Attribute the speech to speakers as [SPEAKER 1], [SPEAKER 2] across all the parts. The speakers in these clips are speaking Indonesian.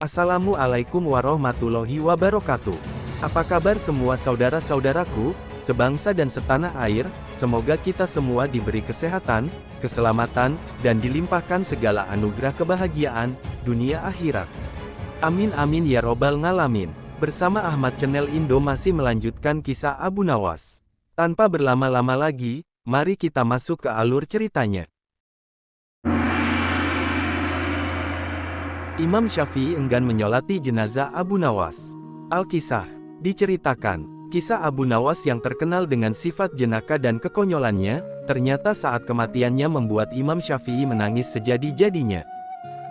[SPEAKER 1] Assalamualaikum warahmatullahi wabarakatuh. Apa kabar semua saudara-saudaraku, sebangsa dan setanah air? Semoga kita semua diberi kesehatan, keselamatan, dan dilimpahkan segala anugerah kebahagiaan, dunia akhirat. Amin amin ya robbal ngalamin. Bersama Ahmad Channel Indo masih melanjutkan kisah Abu Nawas. Tanpa berlama-lama lagi, mari kita masuk ke alur ceritanya. Imam Syafi'i enggan menyolati jenazah Abu Nawas. Al-Kisah diceritakan, kisah Abu Nawas yang terkenal dengan sifat jenaka dan kekonyolannya, ternyata saat kematiannya membuat Imam Syafi'i menangis sejadi-jadinya.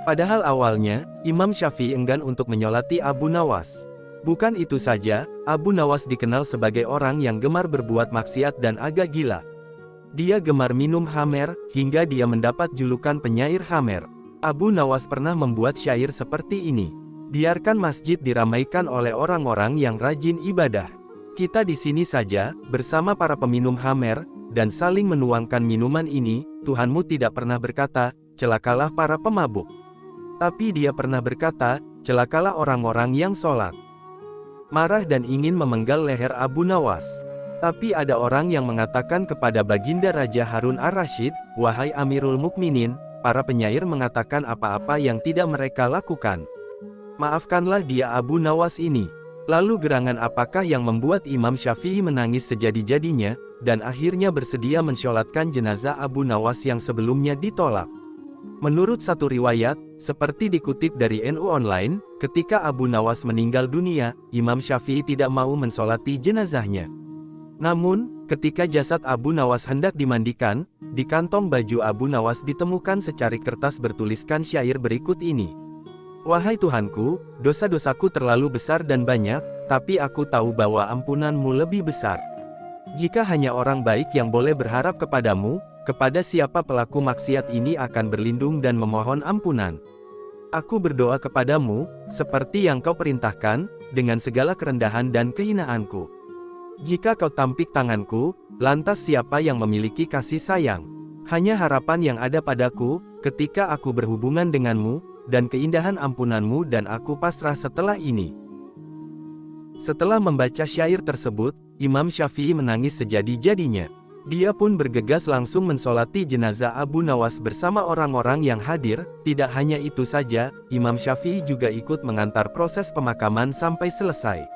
[SPEAKER 1] Padahal awalnya, Imam Syafi'i enggan untuk menyolati Abu Nawas. Bukan itu saja, Abu Nawas dikenal sebagai orang yang gemar berbuat maksiat dan agak gila. Dia gemar minum khamr, hingga dia mendapat julukan penyair khamr. Abu Nawas pernah membuat syair seperti ini. Biarkan masjid diramaikan oleh orang-orang yang rajin ibadah. Kita di sini saja, bersama para peminum khamr, dan saling menuangkan minuman ini. Tuhanmu tidak pernah berkata, celakalah para pemabuk. Tapi dia pernah berkata, celakalah orang-orang yang sholat. Marah dan ingin memenggal leher Abu Nawas. Tapi ada orang yang mengatakan kepada Baginda Raja Harun ar-Rasyid, wahai Amirul Mukminin, para penyair mengatakan apa-apa yang tidak mereka lakukan. Maafkanlah dia Abu Nawas ini. Lalu gerangan apakah yang membuat Imam Syafi'i menangis sejadi-jadinya, dan akhirnya bersedia mensholatkan jenazah Abu Nawas yang sebelumnya ditolak? Menurut satu riwayat, seperti dikutip dari NU Online, ketika Abu Nawas meninggal dunia, Imam Syafi'i tidak mau mensolati jenazahnya. Namun, ketika jasad Abu Nawas hendak dimandikan, di kantong baju Abu Nawas ditemukan secari kertas bertuliskan syair berikut ini. Wahai Tuhanku, dosa-dosaku terlalu besar dan banyak, tapi aku tahu bahwa ampunanmu lebih besar. Jika hanya orang baik yang boleh berharap kepadamu, kepada siapa pelaku maksiat ini akan berlindung dan memohon ampunan. Aku berdoa kepadamu, seperti yang kau perintahkan, dengan segala kerendahan dan kehinaanku. Jika kau tampik tanganku, lantas siapa yang memiliki kasih sayang? Hanya harapan yang ada padaku, ketika aku berhubungan denganmu, dan keindahan ampunanmu dan aku pasrah setelah ini. Setelah membaca syair tersebut, Imam Syafi'i menangis sejadi-jadinya. Dia pun bergegas langsung mensolati jenazah Abu Nawas bersama orang-orang yang hadir. Tidak hanya itu saja, Imam Syafi'i juga ikut mengantar proses pemakaman sampai selesai.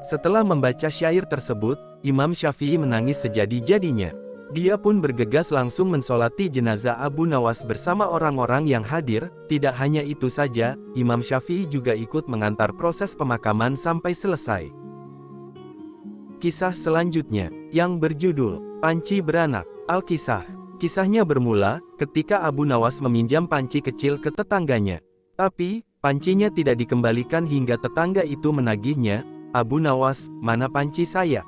[SPEAKER 1] Setelah membaca syair tersebut, Imam Syafi'i menangis sejadi-jadinya. Dia pun bergegas langsung mensolati jenazah Abu Nawas bersama orang-orang yang hadir. Tidak hanya itu saja, Imam Syafi'i juga ikut mengantar proses pemakaman sampai selesai. Kisah selanjutnya, yang berjudul, Panci Beranak. Al-Kisah. Kisahnya bermula, ketika Abu Nawas meminjam panci kecil ke tetangganya. Tapi, pancinya tidak dikembalikan hingga tetangga itu menagihnya. Abu Nawas, mana panci saya?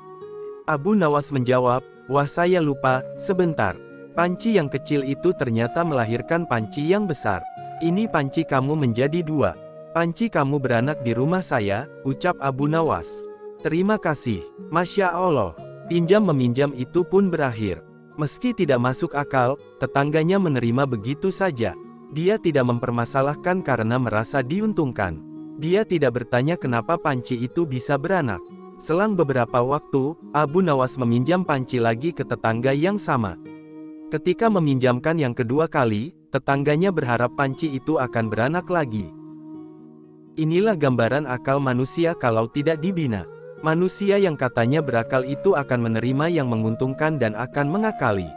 [SPEAKER 1] Abu Nawas menjawab, wah saya lupa, sebentar. Panci yang kecil itu ternyata melahirkan panci yang besar. Ini panci kamu menjadi dua. Panci kamu beranak di rumah saya, ucap Abu Nawas. Terima kasih, Masya Allah. Pinjam-meminjam itu pun berakhir. Meski tidak masuk akal, tetangganya menerima begitu saja. Dia tidak mempermasalahkan karena merasa diuntungkan. Dia tidak bertanya kenapa panci itu bisa beranak. Selang beberapa waktu, Abu Nawas meminjam panci lagi ke tetangga yang sama. Ketika meminjamkan yang kedua kali, tetangganya berharap panci itu akan beranak lagi. Inilah gambaran akal manusia kalau tidak dibina. Manusia yang katanya berakal itu akan menerima yang menguntungkan dan akan mengakali.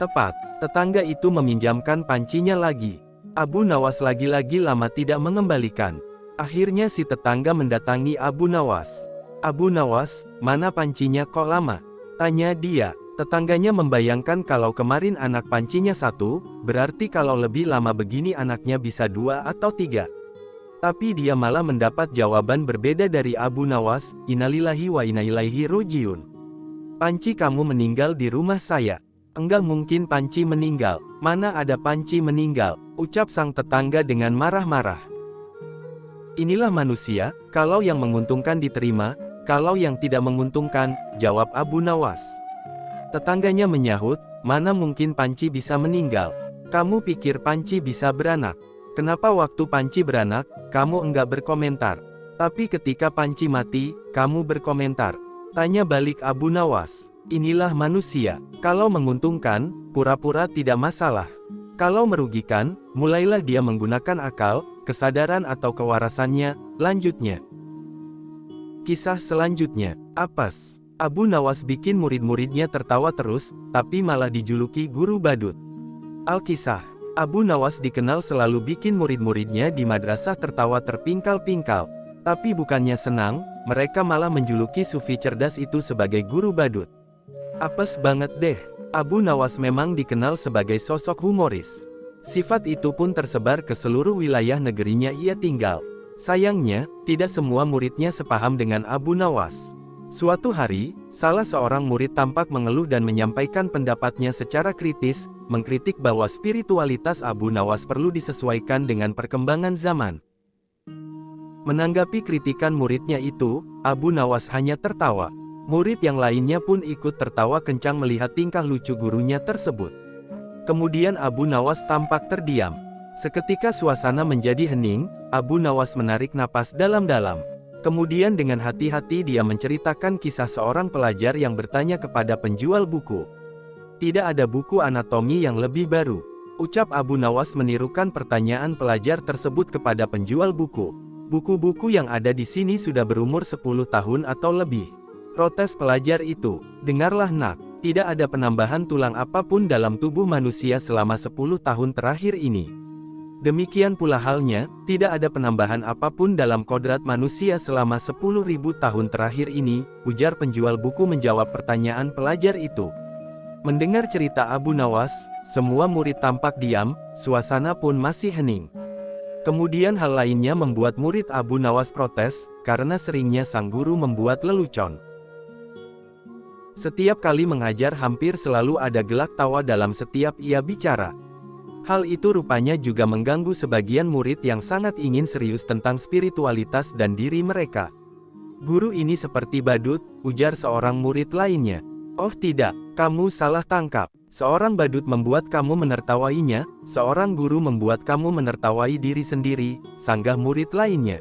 [SPEAKER 1] Tepat, tetangga itu meminjamkan pancinya lagi. Abu Nawas lagi-lagi lama tidak mengembalikan. Akhirnya si tetangga mendatangi Abu Nawas. Abu Nawas, mana pancinya kok lama? Tanya dia. Tetangganya membayangkan kalau kemarin anak pancinya satu, berarti kalau lebih lama begini anaknya bisa dua atau tiga. Tapi dia malah mendapat jawaban berbeda dari Abu Nawas, innalillahi wa inna ilaihi rojiun. Panci kamu meninggal di rumah saya. Enggak mungkin panci meninggal. Mana ada panci meninggal, ucap sang tetangga dengan marah-marah. Inilah manusia, kalau yang menguntungkan diterima, kalau yang tidak menguntungkan, jawab Abu Nawas. Tetangganya menyahut, mana mungkin panci bisa meninggal. Kamu pikir panci bisa beranak? Kenapa waktu Panci beranak, kamu enggak berkomentar? Tapi ketika Panci mati, kamu berkomentar. Tanya balik Abu Nawas. Inilah manusia. Kalau menguntungkan, pura-pura tidak masalah. Kalau merugikan, mulailah dia menggunakan akal, kesadaran atau kewarasannya. Lanjutnya. Kisah selanjutnya, Apes. Abu Nawas bikin murid-muridnya tertawa terus, tapi malah dijuluki guru badut. Alkisah. Abu Nawas dikenal selalu bikin murid-muridnya di madrasah tertawa terpingkal-pingkal. Tapi bukannya senang, mereka malah menjuluki sufi cerdas itu sebagai guru badut. Apes banget deh. Abu Nawas memang dikenal sebagai sosok humoris. Sifat itu pun tersebar ke seluruh wilayah negerinya ia tinggal. Sayangnya, tidak semua muridnya sepaham dengan Abu Nawas. Suatu hari, salah seorang murid tampak mengeluh dan menyampaikan pendapatnya secara kritis, mengkritik bahwa spiritualitas Abu Nawas perlu disesuaikan dengan perkembangan zaman. Menanggapi kritikan muridnya itu, Abu Nawas hanya tertawa. Murid yang lainnya pun ikut tertawa kencang melihat tingkah lucu gurunya tersebut. Kemudian Abu Nawas tampak terdiam. Seketika suasana menjadi hening, Abu Nawas menarik napas dalam-dalam. Kemudian dengan hati-hati dia menceritakan kisah seorang pelajar yang bertanya kepada penjual buku. Tidak ada buku anatomi yang lebih baru. Ucap Abu Nawas menirukan pertanyaan pelajar tersebut kepada penjual buku. Buku-buku yang ada di sini sudah berumur 10 tahun atau lebih. Protes pelajar itu, dengarlah nak, tidak ada penambahan tulang apapun dalam tubuh manusia selama 10 tahun terakhir ini. Demikian pula halnya, tidak ada penambahan apapun dalam kodrat manusia selama 10.000 tahun terakhir ini, ujar penjual buku menjawab pertanyaan pelajar itu. Mendengar cerita Abu Nawas, semua murid tampak diam, suasana pun masih hening. Kemudian hal lainnya membuat murid Abu Nawas protes, karena seringnya sang guru membuat lelucon. Setiap kali mengajar hampir selalu ada gelak tawa dalam setiap ia bicara. Hal itu rupanya juga mengganggu sebagian murid yang sangat ingin serius tentang spiritualitas dan diri mereka. Guru ini seperti badut, ujar seorang murid lainnya. Oh tidak, kamu salah tangkap. Seorang badut membuat kamu menertawainya, seorang guru membuat kamu menertawai diri sendiri, sanggah murid lainnya.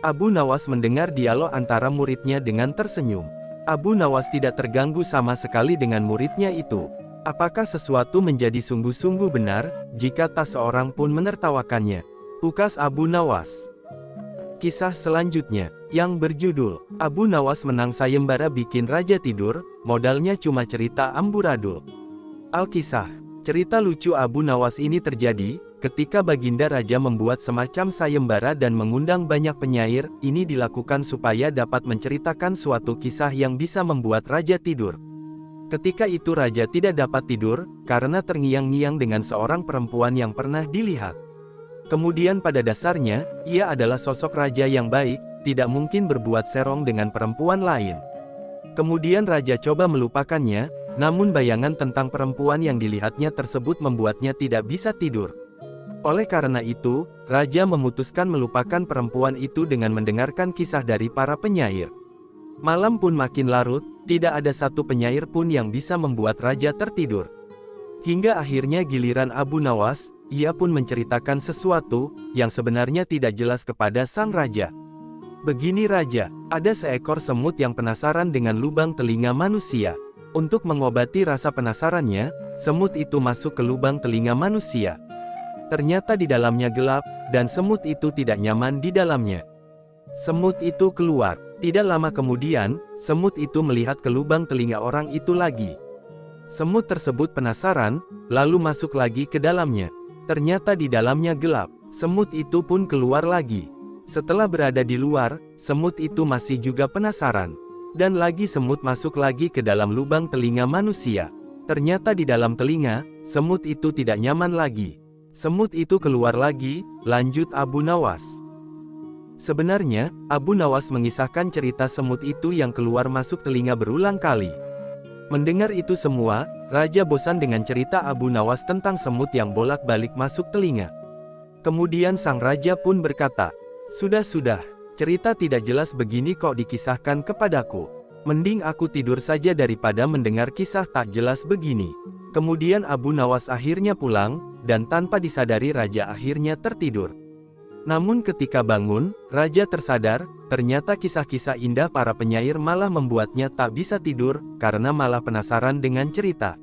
[SPEAKER 1] Abu Nawas mendengar dialog antara muridnya dengan tersenyum. Abu Nawas tidak terganggu sama sekali dengan muridnya itu. Apakah sesuatu menjadi sungguh-sungguh benar, jika tak seorang pun menertawakannya? Ukas Abu Nawas. Kisah selanjutnya, yang berjudul, Abu Nawas menang sayembara bikin raja tidur, modalnya cuma cerita amburadul. Alkisah. Cerita lucu Abu Nawas ini terjadi, ketika Baginda Raja membuat semacam sayembara dan mengundang banyak penyair, ini dilakukan supaya dapat menceritakan suatu kisah yang bisa membuat raja tidur. Ketika itu raja tidak dapat tidur, karena terngiang-ngiang dengan seorang perempuan yang pernah dilihat. Kemudian pada dasarnya, ia adalah sosok raja yang baik, tidak mungkin berbuat serong dengan perempuan lain. Kemudian raja coba melupakannya, namun bayangan tentang perempuan yang dilihatnya tersebut membuatnya tidak bisa tidur. Oleh karena itu, raja memutuskan melupakan perempuan itu dengan mendengarkan kisah dari para penyair. Malam pun makin larut, tidak ada satu penyair pun yang bisa membuat raja tertidur. Hingga akhirnya giliran Abu Nawas, ia pun menceritakan sesuatu, yang sebenarnya tidak jelas kepada sang raja. Begini raja, ada seekor semut yang penasaran dengan lubang telinga manusia. Untuk mengobati rasa penasarannya, semut itu masuk ke lubang telinga manusia. Ternyata di dalamnya gelap, dan semut itu tidak nyaman di dalamnya. Semut itu keluar. Tidak lama kemudian, semut itu melihat ke lubang telinga orang itu lagi. Semut tersebut penasaran, lalu masuk lagi ke dalamnya. Ternyata di dalamnya gelap. Semut itu pun keluar lagi. Setelah berada di luar, semut itu masih juga penasaran. Dan lagi semut masuk lagi ke dalam lubang telinga manusia. Ternyata di dalam telinga, semut itu tidak nyaman lagi. Semut itu keluar lagi, lanjut Abu Nawas. Sebenarnya, Abu Nawas mengisahkan cerita semut itu yang keluar masuk telinga berulang kali. Mendengar itu semua, raja bosan dengan cerita Abu Nawas tentang semut yang bolak-balik masuk telinga. Kemudian sang raja pun berkata, "Sudah-sudah, cerita tidak jelas begini kok dikisahkan kepadaku. Mending aku tidur saja daripada mendengar kisah tak jelas begini." Kemudian Abu Nawas akhirnya pulang, dan tanpa disadari raja akhirnya tertidur. Namun ketika bangun, raja tersadar, ternyata kisah-kisah indah para penyair malah membuatnya tak bisa tidur, karena malah penasaran dengan cerita.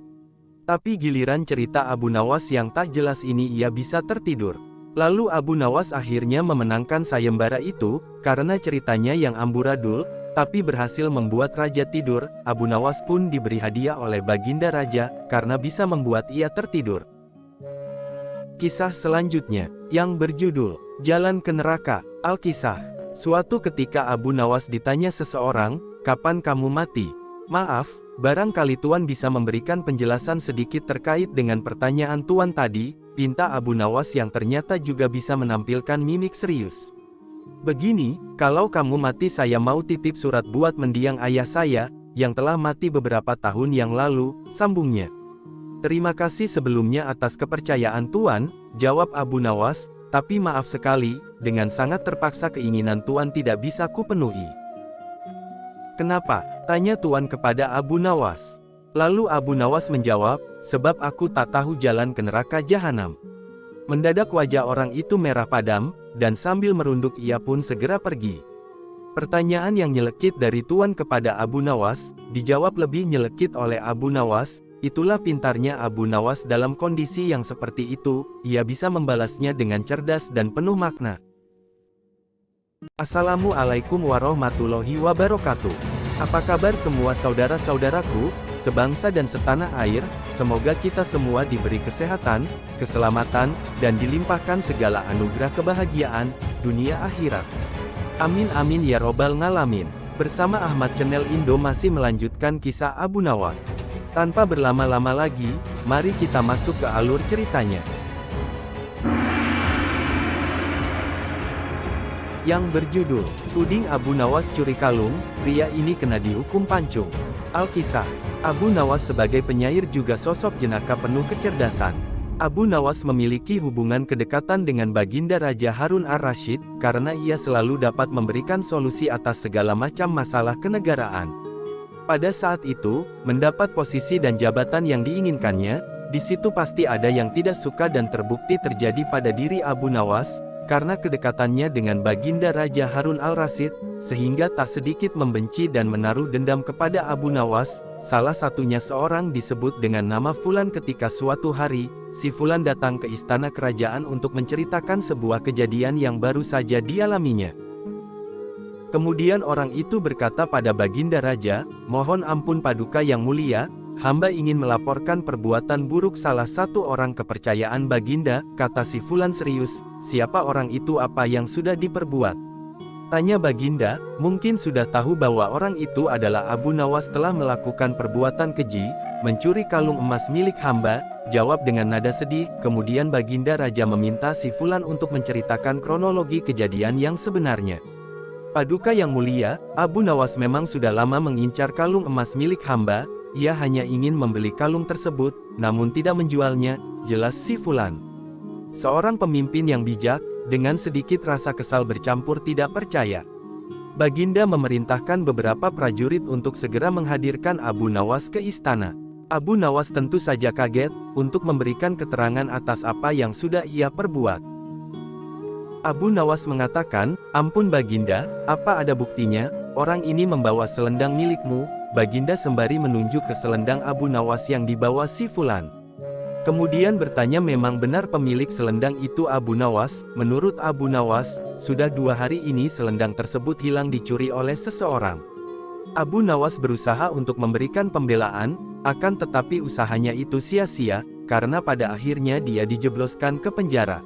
[SPEAKER 1] Tapi giliran cerita Abu Nawas yang tak jelas ini ia bisa tertidur. Lalu Abu Nawas akhirnya memenangkan sayembara itu, karena ceritanya yang amburadul, tapi berhasil membuat raja tidur. Abu Nawas pun diberi hadiah oleh Baginda Raja, karena bisa membuat ia tertidur. Kisah selanjutnya, yang berjudul Jalan ke Neraka. Al-Kisah. Suatu ketika Abu Nawas ditanya seseorang, "Kapan kamu mati?" "Maaf, barangkali Tuan bisa memberikan penjelasan sedikit terkait dengan pertanyaan Tuan tadi," pinta Abu Nawas yang ternyata juga bisa menampilkan mimik serius. "Begini, kalau kamu mati saya mau titip surat buat mendiang ayah saya, yang telah mati beberapa tahun yang lalu," sambungnya. "Terima kasih sebelumnya atas kepercayaan Tuan," jawab Abu Nawas, "tapi maaf sekali, dengan sangat terpaksa keinginan Tuan tidak bisa kupenuhi." "Kenapa?" tanya Tuan kepada Abu Nawas. Lalu Abu Nawas menjawab, "Sebab aku tak tahu jalan ke neraka jahanam." Mendadak wajah orang itu merah padam, dan sambil merunduk ia pun segera pergi. Pertanyaan yang nyelekit dari Tuan kepada Abu Nawas, dijawab lebih nyelekit oleh Abu Nawas. Itulah pintarnya Abu Nawas dalam kondisi yang seperti itu, ia bisa membalasnya dengan cerdas dan penuh makna. Assalamualaikum warahmatullahi wabarakatuh. Apa kabar semua saudara-saudaraku, sebangsa dan setanah air? Semoga kita semua diberi kesehatan, keselamatan, dan dilimpahkan segala anugerah kebahagiaan, dunia akhirat. Amin amin ya robbal ngalamin. Bersama Ahmad Channel Indo masih melanjutkan kisah Abu Nawas. Tanpa berlama-lama lagi, mari kita masuk ke alur ceritanya. Yang berjudul, Tuding Abu Nawas Curi Kalung, pria ini kena dihukum pancung. Al-Kisah. Abu Nawas sebagai penyair juga sosok jenaka penuh kecerdasan. Abu Nawas memiliki hubungan kedekatan dengan Baginda Raja Harun ar-Rasyid, karena ia selalu dapat memberikan solusi atas segala macam masalah kenegaraan. Pada saat itu, mendapat posisi dan jabatan yang diinginkannya, di situ pasti ada yang tidak suka dan terbukti terjadi pada diri Abu Nawas, karena kedekatannya dengan Baginda Raja Harun al-Rasyid, sehingga tak sedikit membenci dan menaruh dendam kepada Abu Nawas. Salah satunya seorang disebut dengan nama Fulan. Ketika suatu hari, si Fulan datang ke istana kerajaan untuk menceritakan sebuah kejadian yang baru saja dialaminya. Kemudian orang itu berkata pada Baginda Raja, "Mohon ampun Paduka yang mulia, hamba ingin melaporkan perbuatan buruk salah satu orang kepercayaan Baginda." Kata si Fulan serius, "Siapa orang itu, apa yang sudah diperbuat?" Tanya Baginda, "Mungkin sudah tahu bahwa orang itu adalah Abu Nawas telah melakukan perbuatan keji, mencuri kalung emas milik hamba," jawab dengan nada sedih. Kemudian Baginda Raja meminta si Fulan untuk menceritakan kronologi kejadian yang sebenarnya. "Paduka yang mulia, Abu Nawas memang sudah lama mengincar kalung emas milik hamba, ia hanya ingin membeli kalung tersebut, namun tidak menjualnya," jelas si Fulan. Seorang pemimpin yang bijak, dengan sedikit rasa kesal bercampur tidak percaya. Baginda memerintahkan beberapa prajurit untuk segera menghadirkan Abu Nawas ke istana. Abu Nawas tentu saja kaget, untuk memberikan keterangan atas apa yang sudah ia perbuat. Abu Nawas mengatakan, "Ampun Baginda, apa ada buktinya? Orang ini membawa selendang milikmu." Baginda sembari menunjuk ke selendang Abu Nawas yang dibawa si Fulan. Kemudian bertanya, "Memang benar pemilik selendang itu Abu Nawas?" Menurut Abu Nawas, sudah 2 hari ini selendang tersebut hilang dicuri oleh seseorang. Abu Nawas berusaha untuk memberikan pembelaan, akan tetapi usahanya itu sia-sia, karena pada akhirnya dia dijebloskan ke penjara.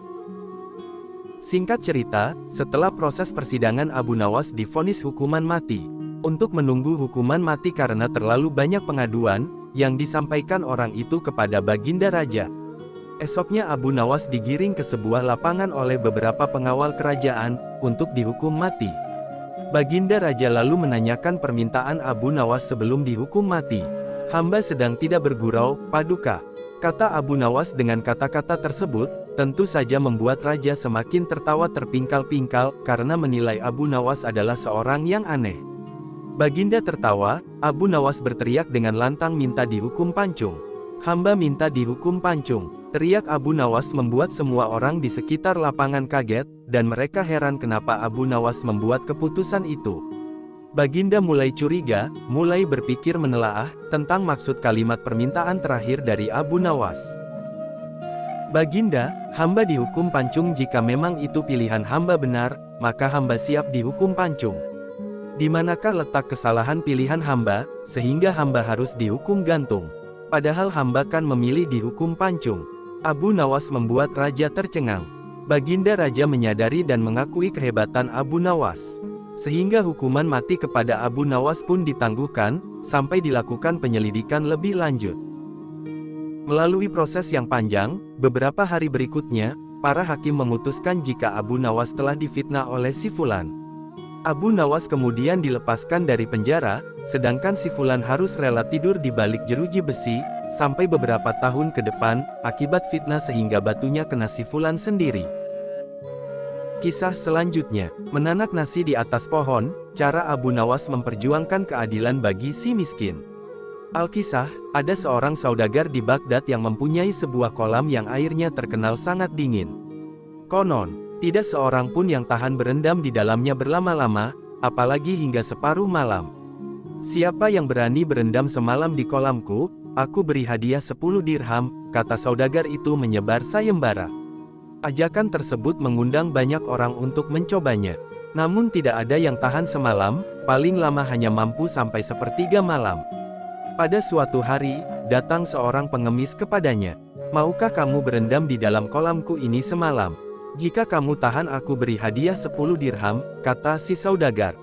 [SPEAKER 1] Singkat cerita, setelah proses persidangan Abu Nawas divonis hukuman mati. Untuk menunggu hukuman mati karena terlalu banyak pengaduan, yang disampaikan orang itu kepada Baginda Raja. Esoknya Abu Nawas digiring ke sebuah lapangan oleh beberapa pengawal kerajaan, untuk dihukum mati. Baginda Raja lalu menanyakan permintaan Abu Nawas sebelum dihukum mati. "Hamba sedang tidak bergurau, Paduka," kata Abu Nawas. Dengan kata-kata tersebut, tentu saja membuat Raja semakin tertawa terpingkal-pingkal, karena menilai Abu Nawas adalah seorang yang aneh. Baginda tertawa, Abu Nawas berteriak dengan lantang minta dihukum pancung. "Hamba minta dihukum pancung." Teriak Abu Nawas membuat semua orang di sekitar lapangan kaget, dan mereka heran kenapa Abu Nawas membuat keputusan itu. Baginda mulai curiga, mulai berpikir menelaah tentang maksud kalimat permintaan terakhir dari Abu Nawas. Baginda, hamba dihukum pancung jika memang itu pilihan hamba benar, maka hamba siap dihukum pancung. Di manakah letak kesalahan pilihan hamba, sehingga hamba harus dihukum gantung? Padahal hamba kan memilih dihukum pancung. Abu Nawas membuat raja tercengang. Baginda raja menyadari dan mengakui kehebatan Abu Nawas. Sehingga hukuman mati kepada Abu Nawas pun ditangguhkan, sampai dilakukan penyelidikan lebih lanjut. Melalui proses yang panjang, beberapa hari berikutnya, para hakim memutuskan jika Abu Nawas telah difitnah oleh si Fulan. Abu Nawas kemudian dilepaskan dari penjara, sedangkan si Fulan harus rela tidur di balik jeruji besi, sampai beberapa tahun ke depan, akibat fitnah sehingga batunya kena si Fulan sendiri. Kisah selanjutnya, menanak nasi di atas pohon, cara Abu Nawas memperjuangkan keadilan bagi si miskin. Alkisah, ada seorang saudagar di Baghdad yang mempunyai sebuah kolam yang airnya terkenal sangat dingin. Konon, tidak seorang pun yang tahan berendam di dalamnya berlama-lama, apalagi hingga separuh malam. Siapa yang berani berendam semalam di kolamku, aku beri hadiah 10 dirham, kata saudagar itu menyebar sayembara. Ajakan tersebut mengundang banyak orang untuk mencobanya. Namun tidak ada yang tahan semalam, paling lama hanya mampu sampai sepertiga malam. Pada suatu hari, datang seorang pengemis kepadanya. Maukah kamu berendam di dalam kolamku ini semalam? Jika kamu tahan aku beri hadiah 10 dirham, kata si saudagar.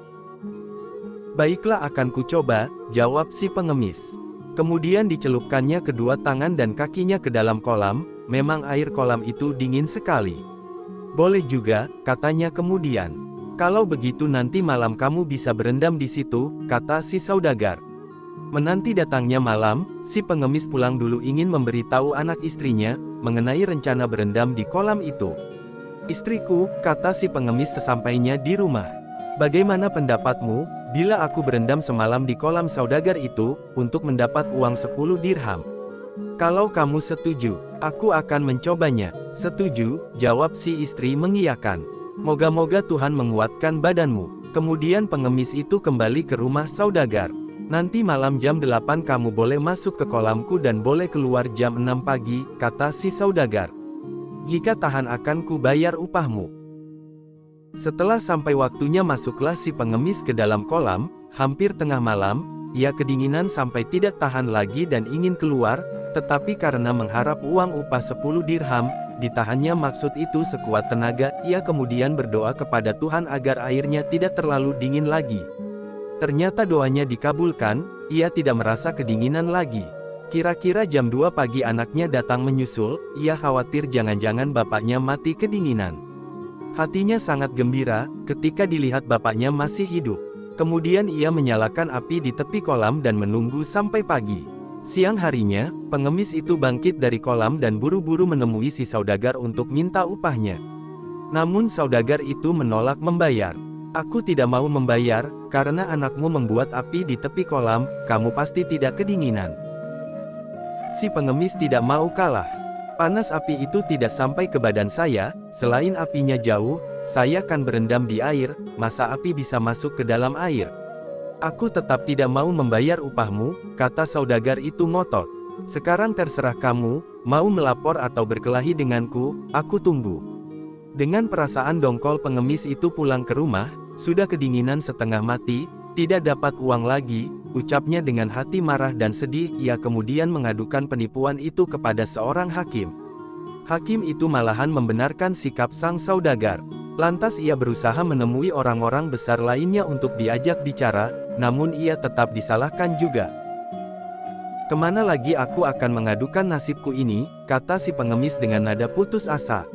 [SPEAKER 1] Baiklah akan kucoba, jawab si pengemis. Kemudian dicelupkannya kedua tangan dan kakinya ke dalam kolam, memang air kolam itu dingin sekali. Boleh juga, katanya kemudian. Kalau begitu nanti malam kamu bisa berendam di situ, kata si saudagar. Menanti datangnya malam, si pengemis pulang dulu ingin memberitahu anak istrinya, mengenai rencana berendam di kolam itu. Istriku, kata si pengemis sesampainya di rumah. Bagaimana pendapatmu, bila aku berendam semalam di kolam saudagar itu, untuk mendapat uang 10 dirham? Kalau kamu setuju, aku akan mencobanya. Setuju, jawab si istri mengiyakan. Moga-moga Tuhan menguatkan badanmu. Kemudian pengemis itu kembali ke rumah saudagar. Nanti malam jam 8 kamu boleh masuk ke kolamku dan boleh keluar jam 6 pagi, kata si saudagar. Jika tahan akan ku bayar upahmu. Setelah sampai waktunya masuklah si pengemis ke dalam kolam, hampir tengah malam, ia kedinginan sampai tidak tahan lagi dan ingin keluar, tetapi karena mengharap uang upah 10 dirham, ditahannya maksud itu sekuat tenaga, ia kemudian berdoa kepada Tuhan agar airnya tidak terlalu dingin lagi. Ternyata doanya dikabulkan, ia tidak merasa kedinginan lagi. Kira-kira jam 2 pagi anaknya datang menyusul, ia khawatir jangan-jangan bapaknya mati kedinginan. Hatinya sangat gembira, ketika dilihat bapaknya masih hidup. Kemudian ia menyalakan api di tepi kolam dan menunggu sampai pagi. Siang harinya, pengemis itu bangkit dari kolam dan buru-buru menemui si saudagar untuk minta upahnya. Namun saudagar itu menolak membayar. Aku tidak mau membayar, karena anakmu membuat api di tepi kolam, kamu pasti tidak kedinginan. Si pengemis tidak mau kalah. Panas api itu tidak sampai ke badan saya, selain apinya jauh, saya kan berendam di air, masa api bisa masuk ke dalam air? Aku tetap tidak mau membayar upahmu, kata saudagar itu ngotot. Sekarang terserah kamu, mau melapor atau berkelahi denganku, aku tunggu. Dengan perasaan dongkol pengemis itu pulang ke rumah, sudah kedinginan setengah mati, tidak dapat uang lagi, ucapnya dengan hati marah dan sedih. Ia kemudian mengadukan penipuan itu kepada seorang hakim. Hakim itu malahan membenarkan sikap sang saudagar. Lantas ia berusaha menemui orang-orang besar lainnya untuk diajak bicara, namun ia tetap disalahkan juga. Kemana lagi aku akan mengadukan nasibku ini, kata si pengemis dengan nada putus asa.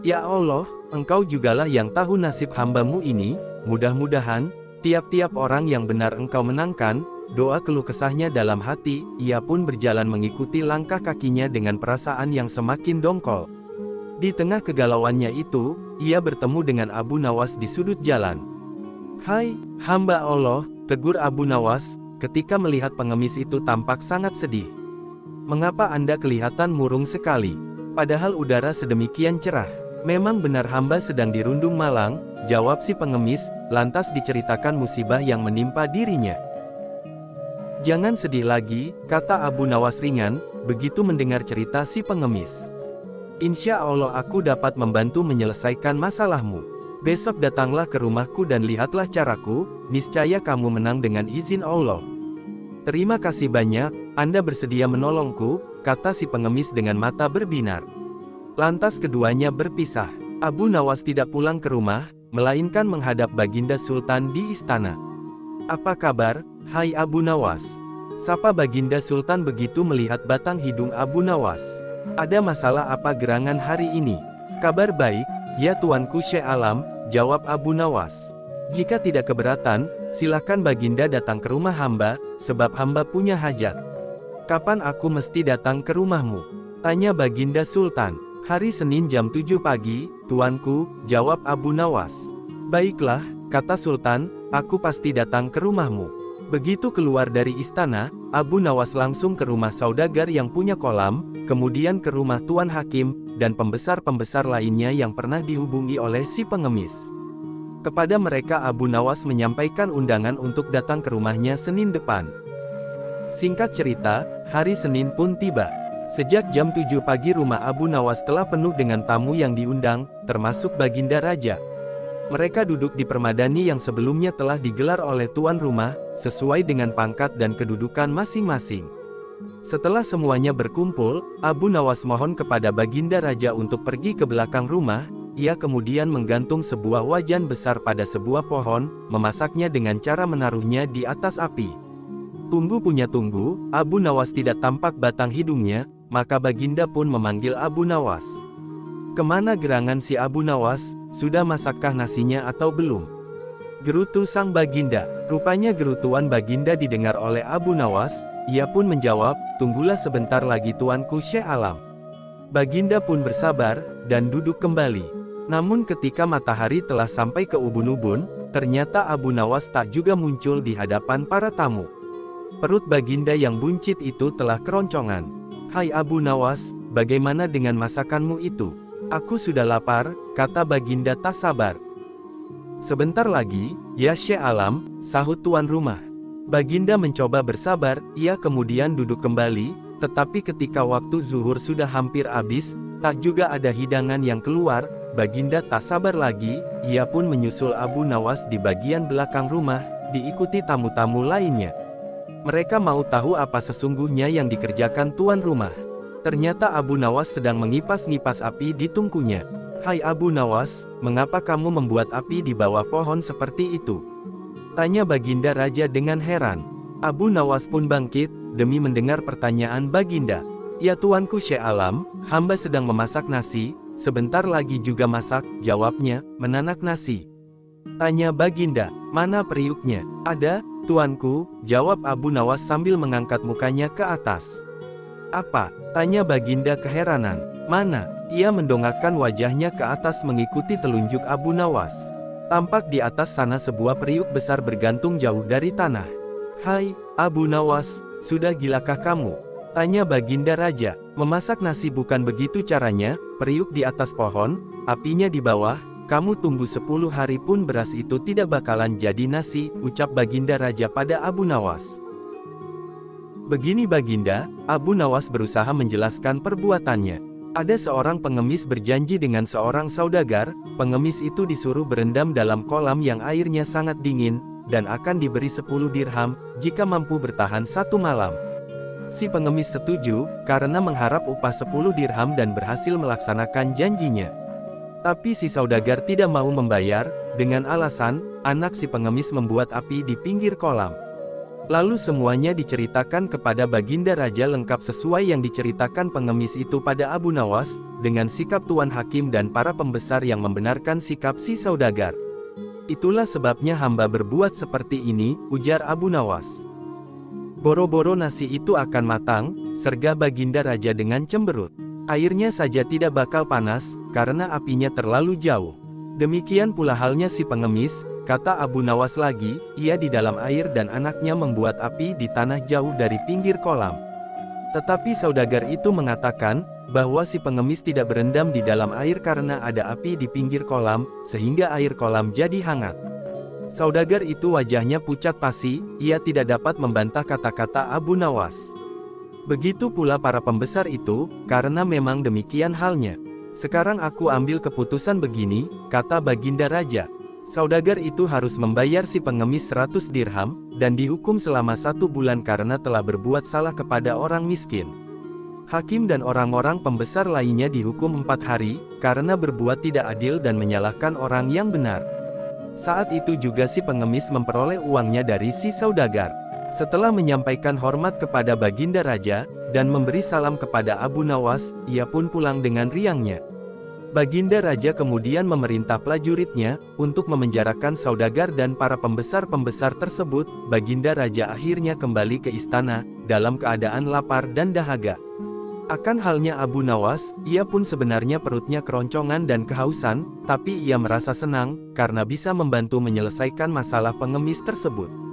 [SPEAKER 1] Ya Allah, engkau jugalah yang tahu nasib hambamu ini, mudah-mudahan tiap-tiap orang yang benar engkau menangkan. Doa keluh kesahnya dalam hati, ia pun berjalan mengikuti langkah kakinya dengan perasaan yang semakin dongkol. Di tengah kegalauannya itu, ia bertemu dengan Abu Nawas di sudut jalan. Hai, hamba Allah, tegur Abu Nawas, ketika melihat pengemis itu tampak sangat sedih. Mengapa Anda kelihatan murung sekali? Padahal udara sedemikian cerah. Memang benar hamba sedang dirundung malang, jawab si pengemis, lantas diceritakan musibah yang menimpa dirinya. Jangan sedih lagi, kata Abu Nawas ringan, begitu mendengar cerita si pengemis. Insya Allah aku dapat membantu menyelesaikan masalahmu. Besok datanglah ke rumahku dan lihatlah caraku, niscaya kamu menang dengan izin Allah. Terima kasih banyak, Anda bersedia menolongku, kata si pengemis dengan mata berbinar. Lantas keduanya berpisah. Abu Nawas tidak pulang ke rumah, melainkan menghadap Baginda Sultan di istana. Apa kabar, hai Abu Nawas? Sapa Baginda Sultan begitu melihat batang hidung Abu Nawas. Ada masalah apa gerangan hari ini? Kabar baik, ya tuanku Syekh Alam, jawab Abu Nawas. Jika tidak keberatan, silakan Baginda datang ke rumah hamba, sebab hamba punya hajat. Kapan aku mesti datang ke rumahmu? Tanya Baginda Sultan. Hari Senin jam 7 pagi, tuanku, jawab Abu Nawas. Baiklah, kata Sultan, aku pasti datang ke rumahmu. Begitu keluar dari istana, Abu Nawas langsung ke rumah saudagar yang punya kolam, kemudian ke rumah Tuan Hakim, dan pembesar-pembesar lainnya yang pernah dihubungi oleh si pengemis. Kepada mereka Abu Nawas menyampaikan undangan untuk datang ke rumahnya Senin depan. Singkat cerita, hari Senin pun tiba. Sejak jam 7 pagi rumah Abu Nawas telah penuh dengan tamu yang diundang, termasuk Baginda Raja. Mereka duduk di permadani yang sebelumnya telah digelar oleh tuan rumah, sesuai dengan pangkat dan kedudukan masing-masing. Setelah semuanya berkumpul, Abu Nawas mohon kepada Baginda Raja untuk pergi ke belakang rumah. Ia kemudian menggantung sebuah wajan besar pada sebuah pohon, memasaknya dengan cara menaruhnya di atas api. Tunggu punya tunggu, Abu Nawas tidak tampak batang hidungnya, maka Baginda pun memanggil Abu Nawas. Kemana gerangan si Abu Nawas, sudah masakkah nasinya atau belum? Gerutu sang Baginda. Rupanya gerutuan Baginda didengar oleh Abu Nawas, ia pun menjawab, tunggulah sebentar lagi tuanku Syekh Alam. Baginda pun bersabar, dan duduk kembali. Namun ketika matahari telah sampai ke ubun-ubun, ternyata Abu Nawas tak juga muncul di hadapan para tamu. Perut Baginda yang buncit itu telah keroncongan. Hai Abu Nawas, bagaimana dengan masakanmu itu? Aku sudah lapar, kata Baginda tak sabar. Sebentar lagi, ya Syekh Alam, sahut tuan rumah. Baginda mencoba bersabar, ia kemudian duduk kembali, tetapi ketika waktu zuhur sudah hampir habis, tak juga ada hidangan yang keluar. Baginda tak sabar lagi, ia pun menyusul Abu Nawas di bagian belakang rumah, diikuti tamu-tamu lainnya. Mereka mau tahu apa sesungguhnya yang dikerjakan tuan rumah. Ternyata Abu Nawas sedang mengipas-ngipas api di tungkunya. Hai Abu Nawas, mengapa kamu membuat api di bawah pohon seperti itu? Tanya Baginda Raja dengan heran. Abu Nawas pun bangkit, demi mendengar pertanyaan Baginda. Ya tuanku Syekh Alam, hamba sedang memasak nasi, sebentar lagi juga masak, jawabnya, menanak nasi. Tanya Baginda, mana periuknya? Ada, tuanku, jawab Abu Nawas sambil mengangkat mukanya ke atas. Apa? Tanya Baginda keheranan. Mana? Ia mendongakkan wajahnya ke atas mengikuti telunjuk Abu Nawas. Tampak di atas sana sebuah periuk besar bergantung jauh dari tanah. Hai, Abu Nawas, sudah gilakah kamu? Tanya Baginda Raja. Memasak nasi bukan begitu caranya, periuk di atas pohon, apinya di bawah. Kamu tunggu 10 hari pun beras itu tidak bakalan jadi nasi, ucap Baginda Raja pada Abu Nawas. Begini Baginda, Abu Nawas berusaha menjelaskan perbuatannya. Ada seorang pengemis berjanji dengan seorang saudagar, pengemis itu disuruh berendam dalam kolam yang airnya sangat dingin, dan akan diberi 10 dirham, jika mampu bertahan 1 malam. Si pengemis setuju, karena mengharap upah 10 dirham dan berhasil melaksanakan janjinya. Tapi si saudagar tidak mau membayar, dengan alasan, anak si pengemis membuat api di pinggir kolam. Lalu semuanya diceritakan kepada Baginda Raja lengkap sesuai yang diceritakan pengemis itu pada Abu Nawas, dengan sikap Tuan Hakim dan para pembesar yang membenarkan sikap si saudagar. Itulah sebabnya hamba berbuat seperti ini, ujar Abu Nawas. Boro-boro nasi itu akan matang, sergah Baginda Raja dengan cemberut. Airnya saja tidak bakal panas, karena apinya terlalu jauh. Demikian pula halnya si pengemis, kata Abu Nawas lagi, ia di dalam air dan anaknya membuat api di tanah jauh dari pinggir kolam. Tetapi saudagar itu mengatakan, bahwa si pengemis tidak berendam di dalam air karena ada api di pinggir kolam, sehingga air kolam jadi hangat. Saudagar itu wajahnya pucat pasi, ia tidak dapat membantah kata-kata Abu Nawas. Begitu pula para pembesar itu, karena memang demikian halnya. Sekarang aku ambil keputusan begini, kata Baginda Raja. Saudagar itu harus membayar si pengemis 100 dirham, dan dihukum selama 1 bulan karena telah berbuat salah kepada orang miskin. Hakim dan orang-orang pembesar lainnya dihukum 4 hari, karena berbuat tidak adil dan menyalahkan orang yang benar. Saat itu juga si pengemis memperoleh uangnya dari si saudagar. Setelah menyampaikan hormat kepada Baginda Raja, dan memberi salam kepada Abu Nawas, ia pun pulang dengan riangnya. Baginda Raja kemudian memerintah prajuritnya untuk memenjarakan saudagar dan para pembesar-pembesar tersebut. Baginda Raja akhirnya kembali ke istana, dalam keadaan lapar dan dahaga. Akan halnya Abu Nawas, ia pun sebenarnya perutnya keroncongan dan kehausan, tapi ia merasa senang, karena bisa membantu menyelesaikan masalah pengemis tersebut.